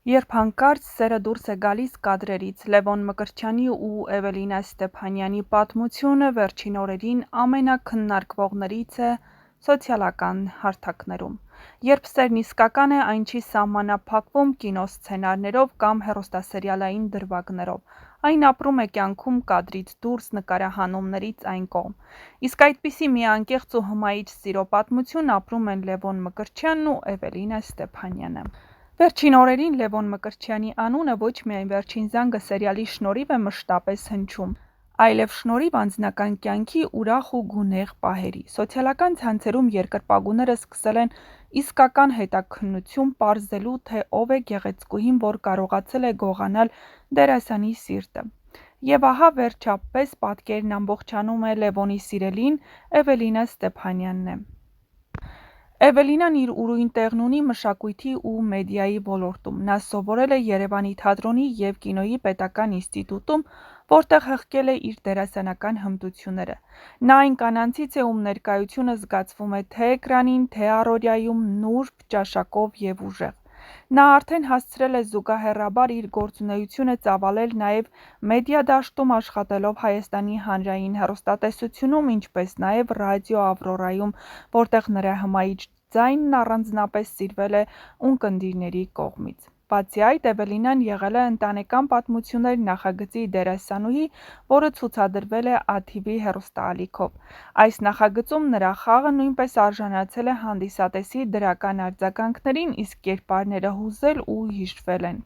Երբ հանկարծ սերը դուրս է գալիս կադրերից, Լևոն Մկրտչյանի ու Էվելինա Ստեփանյանի պատմությունը վերջին օրերին ամենաքննարկվողներից է սոցիալական հարթակներում։ Երբ սերն իսկական է, այն չի սահմանափակվում կինոսցենարներով կամ հեռուստասերիալային դրվագներով, այն ապրում է կյանքում կադրից դուրս նկարահանումներից այն կողմ։ Իսկ այդպիսի մի անկեղծ ու հմայիչ սիրո պատմություն ապրում են Լևոն Մկրտչյանն ու Էվելինա Ստեփանյանը։ Վերջին օրերին Լևոն Մկրտչյանի անունը ոչ միայն Վերջին զանգը սերիալի շնորհիվ է մշտապես հնչում, այլև շնորհիվ անձնական կյանքի ուրախ ու գունեղ պահերի։ Սոցիալական ցանցերում երկրպագուները սկսել են իսկական հետաքննություն պարզելու, թե ով է գեղեցկուհին, որ կարողացել է գողանալ դերասանի սիրտը։ Եվ ահա վերջապես պատկերն ամբողջանում է Լևոնի սիրելին Էվելինա Ստեփանյանն է։ Էվելինան իր ուրույն տեղն ունի մշակույթի ու մեդիայի ոլորտում։ Նա սովորել է Երևանի թատրոնի և կինոյի պետական ինստիտուտում, որտեղ հղկել է իր դերասանական հմտությունները։ Նա այն կանանցից է, ում ներկայությունը զգացվում է թե էկրանին, թե առօրյայում նուրբ, ճաշակով և ուժեղ։ Նա արդեն հասցրել է զուգահեռաբար իր գործունեությունը ծավալել նաև մեդիա դաշտում, աշխատելով Հայաստանի հանրային հեռուստատեսությունում, ինչպես նաև ռադիո Ավրորայում, որտեղ նրա հմայիչ ձայնն առանձնապես սիրվել է ունկնդիրների կողմից։ Բացի այդ, Էվելինան եղել է «Ընտանեկան պատմություններ» նախագծի դերասանուհի, որը ցուցադրվել է ATV հեռուստաալիքով։ Այս նախագծում նրա խաղը նույնպես արժանացել է հանդիսատեսի դրական արձագանքներին, իսկ կերպարները հուզել ու հիշվել են։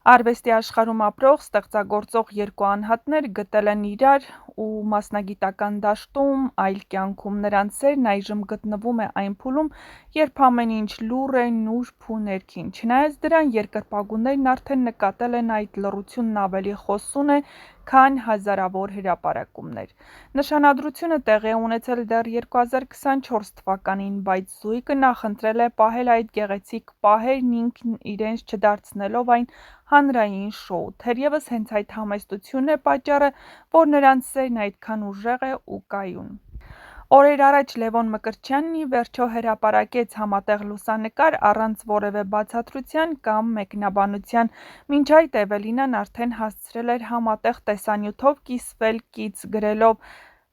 Արվեստի աշխարհում ապրող, ստեղծագործող երկու անհատներ գտել են իրար ու մասնագիտական դաշտում, այլ կյանքում նրանց սերն այժմ գտնվում է այն փուլում, երբ ամեն ինչ լուռ է, նուրբ ու ներքին։ Չնայած դրան, երկրպագուներն արդեն նկատել են այդ լռությունն ավելի խոսուն է, քան հազարավոր հրապարակումներ։ Նշանադրությունը տեղի է ունեցել դեռ 2024 թվականին, բայց զույգը նախընտրել է պահել այդ գեղեցիկ պահերն ինքն իրենց չդարձնելով այն հանրային շոու։ Թերևս հենց այդ համեստությունն է պատճառը, որ նրանց սերն այդքան ուժեղ է ու կայուն։ Օրեր առաջ Լևոն Մկրտչյանն ի վերջո հրապարակեց համատեղ լուսանկար առանց որևէ բացատրության կամ մեկնաբանության, մինչ այդ Էվելինան արդեն հասցրել էր համատեղ տեսանյութով կիսվել կից գրելով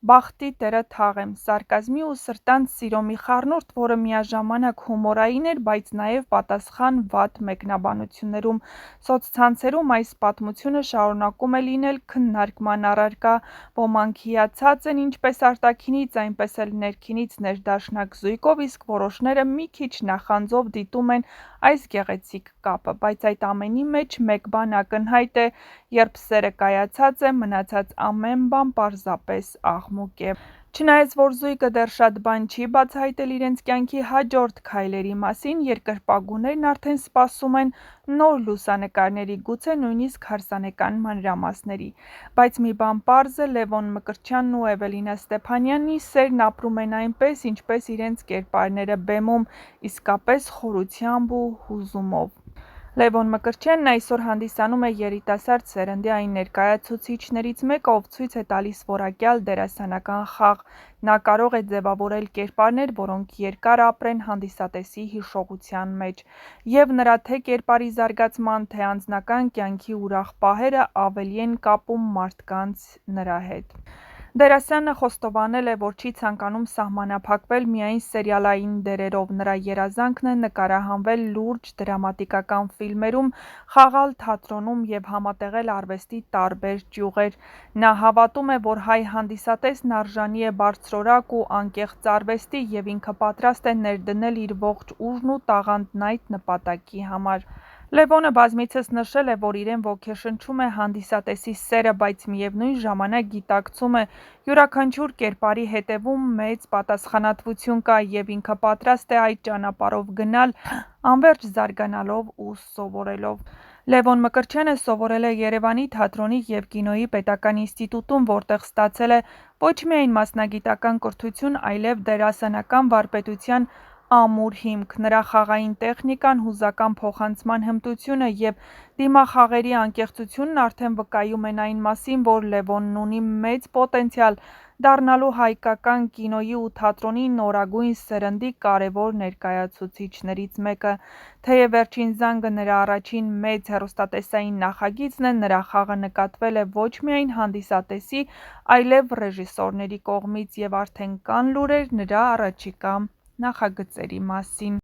«Բախտի տերը թաղեմ», սարկազմի ու սրտանց սիրո մի խառնուրդ, որը միաժամանակ հումորային էր, բայց նաև պատասխան վատ մեկնաբանություններում։ Սոցցանցերում այս պատմությունը շարունակում է լինել քննարկման առարկա։ Ոմանք հիացած են ինչպես արտաքինից, այնպես էլ ներքինից ներդաշնակ զույգով, իսկ որոշները մի քիչ նախանձով դիտում են այս գեղեցիկ կապը։ Բայց այդ ամենի մեջ մեկ բան ակնհայտ է՝ երբ սերը կայացած է, մնացած ամեն բան պարզապես աղմուկ է։ Չնայած որ զույգը դեռ շատ բան չի բացահայտել իրենց կյանքի հաջորդ քայլերի մասին, երկրպագուներն արդեն սպասում են նոր լուսանկարների, գուցե նույնիսկ հարսանեկան մանրամասների։ Բայց մի բան պարզ է՝ Լևոն Մկրտչյանն ու Էվելինա Ստեփանյանի սերն ապրում են այնպես, ինչպես իրենց կերպարները բեմում, իսկապես խորությամբ ու հուզումով։ Լևոն Մկրտչյանն այսօր հանդիսանում է երիտասարդ սերնդի այն ներկայացուցիչներից մեկը, ով ցույց է տալիս որակյալ դերասանական խաղ։ Նա կարող է ձևավորել կերպարներ, որոնք երկար ապրեն հանդիսատեսի հիշողության մեջ, և նրա թե կերպարի զարգացման, թե անձնական կյանքի ուրախ պահերը ավելի են կապում մարդկանց նրա հետ։ Դերասանը խոստովանել է, որ չի ցանկանում սահմանափակվել միայն սերիալային դերերով։ Նրա երազանքն է նկարահանվել լուրջ դրամատիկական ֆիլմերում, խաղալ թատրոնում և համատեղել արվեստի տարբեր ճյուղեր։ Նա հավատում է, որ հայ հանդիսատեսն արժանի է բարձրորակ ու անկեղծ արվեստի, և ինքը պատրաստ է ներդնել իր ողջ ուժն ու տաղանդն այդ նպատակի համար։ Լևոնը բազմիցս նշել է, որ իրեն ոգեշնչում է հանդիսատեսի սերը, բայց միևնույն ժամանակ գիտակցում է՝ յուրաքանչյուր կերպարի հետևում մեծ պատասխանատվություն կա, և ինքը պատրաստ է այդ ճանապարհով գնալ՝ անվերջ զարգանալով ու սովորելով։ Լևոն Մկրտչյանը սովորել է Երևանի թատրոնի և կինոյի պետական ինստիտուտում, որտեղ ստացել է ոչ միայն մասնագիտական կրթություն, այլև դերասանական վարպետության ամուր հիմք, նրա խաղային տեխնիկան, հուզական փոխանցման հմտությունը և դիմախաղերի անկեղծությունն արդեն վկայում են այն մասին, որ Լևոնն ունի մեծ պոտենցիալ դառնալու հայկական կինոյի ու թատրոնի նորագույն սերնդի կարևոր ներկայացուցիչներից մեկը: Թեև «Վերջին զանգը» նրա առաջին մեծ հեռուստատեսային նախագիծն է, նրա խաղը նկատվել է ոչ միայն հանդիսատեսի, այլև ռեժիսորների կողմից, և արդեն կան լուրեր նրա առաջիկա նախագծերի մասին: